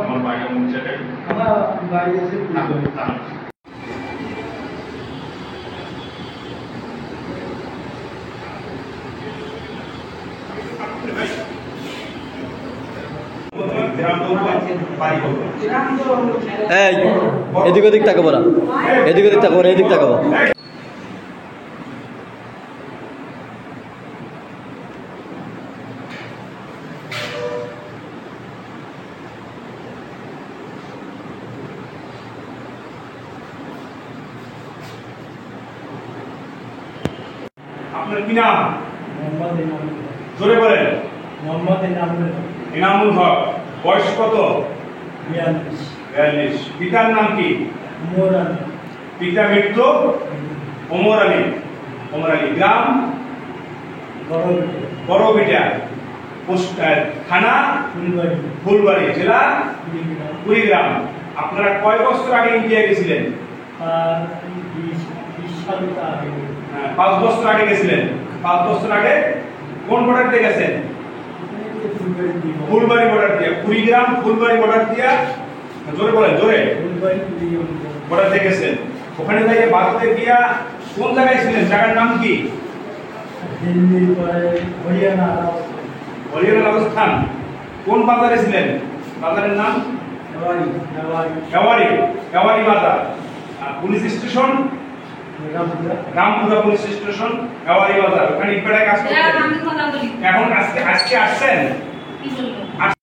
আমার বাইরে মুখে আমার বাইরে এসে এদিক ওদিক তাকাবো না, এদিক ওদিক তাকাবো না, এদিক তাকাবো। আপনার কি নাম? জোরে বলেন। ইনামুল হক। বয়স কত? 42। পিতার নাম কি? পিতা মৃত্যু? ওমর আলী। গ্রাম? বড়বিটা। থানা? ফুলবাড়ি। জেলা? কুড়িগ্রাম। আপনারা কয় বছর আগে ইন্ডিয়া গেছিলেন? 5 বছর আগে গেছিলেন। 5 বছর আগে কোন বর্ডার দিয়ে গেছেন? ফুলবাড়ি বর্ডার দিয়ে। কুড়িগ্রাম ফুলবাড়ি বর্ডার দিয়ে। জোরে বলেন, জোরে। বর্ডার দিয়ে গেছেন। ওখানে যাইয়ে ভারতে গিয়া কোন জায়গায় ছিলেন? জায়গার নাম কি? হরিয়ানা রাজস্থান। কোন বাজারে ছিলেন? বাজারের নাম? এওয়ারি বাজার। Police station? Rampura police station, এওয়ারি বাজার। ওখানে ইটপাড়ায় কাজ করতেন। এখন আজকে আসছেন?